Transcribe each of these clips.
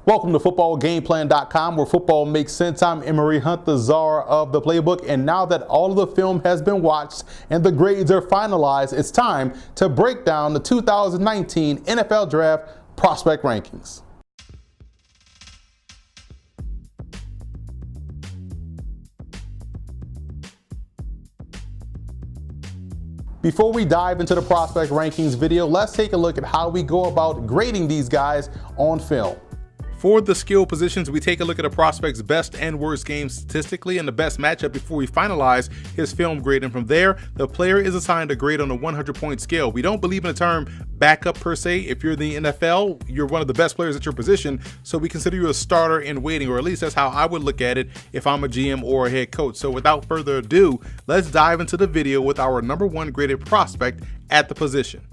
Welcome to footballgameplan.com, where football makes sense. I'm Emory Hunt, the czar of the playbook, and now that all of the film has been watched and the grades are finalized, it's time to break down the 2019 NFL Draft prospect rankings. Before we dive into the prospect rankings video, let's take a look at how we go about grading these guys on film. For the skill positions, we take a look at a prospect's best and worst games statistically and the best matchup before we finalize his film grade. And from there, the player is assigned a grade on a 100-point scale. We don't believe in the term backup per se. If you're in the NFL, you're one of the best players at your position, so we consider you a starter in waiting, or at least that's how I would look at it if I'm a GM or a head coach. So without further ado, let's dive into the video with our number one graded prospect at the position.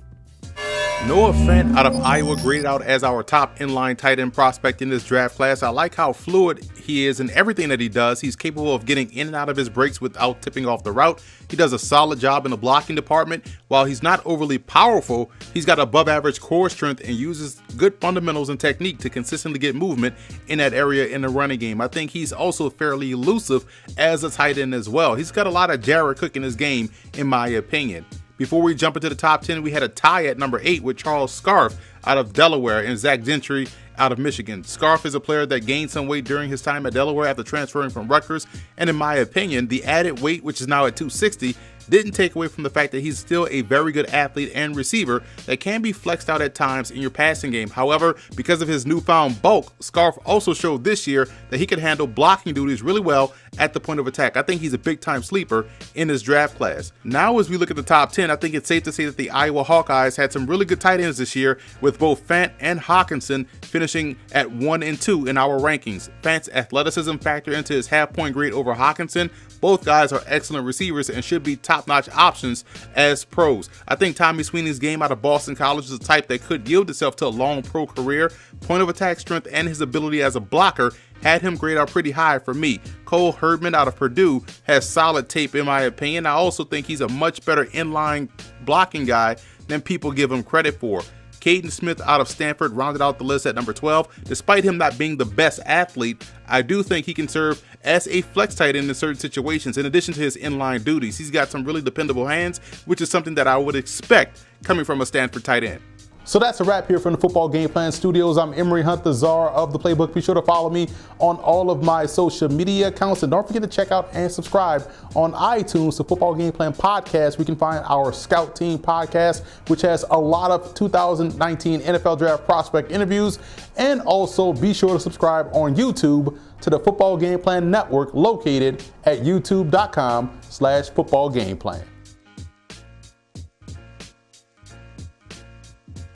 Noah Fant out of Iowa graded out as our top inline tight end prospect in this draft class. I like how fluid he is in everything that he does. He's capable of getting in and out of his breaks without tipping off the route. He does a solid job in the blocking department. While he's not overly powerful, he's got above average core strength and uses good fundamentals and technique to consistently get movement in that area in the running game. I think he's also fairly elusive as a tight end as well. He's got a lot of Jared Cook in his game, in my opinion. Before we jump into the top 10, we had a tie at number 8 with Charles Scarff out of Delaware and Zach Gentry out of Michigan. Scarff is a player that gained some weight during his time at Delaware after transferring from Rutgers, and in my opinion, the added weight, which is now at 260, didn't take away from the fact that he's still a very good athlete and receiver that can be flexed out at times in your passing game. However, because of his newfound bulk, Scarff also showed this year that he could handle blocking duties really well at the point of attack. I think he's a big-time sleeper in this draft class. Now, as we look at the top 10, I think it's safe to say that the Iowa Hawkeyes had some really good tight ends this year, with both Fant and Hockenson finishing at 1 and 2 in our rankings. Fant's athleticism factor into his half-point grade over Hockenson. Both guys are excellent receivers and should be top-notch options as pros. I think Tommy Sweeney's game out of Boston College is a type that could yield itself to a long pro career. Point of attack strength and his ability as a blocker had him grade out pretty high for me. Cole Herdman out of Purdue has solid tape in my opinion. I also think he's a much better inline blocking guy than people give him credit for. Katelyn Smith out of Stanford rounded out the list at number 12. Despite him not being the best athlete, I do think he can serve as a flex tight end in certain situations. In addition to his inline duties, he's got some really dependable hands, which is something that I would expect coming from a Stanford tight end. So that's a wrap here from the Football Game Plan Studios. I'm Emory Hunt, the czar of the playbook. Be sure to follow me on all of my social media accounts. And don't forget to check out and subscribe on iTunes to Football Game Plan Podcast. We can find our Scout Team podcast, which has a lot of 2019 NFL Draft prospect interviews. And also be sure to subscribe on YouTube to the Football Game Plan Network, located at youtube.com/footballgameplan.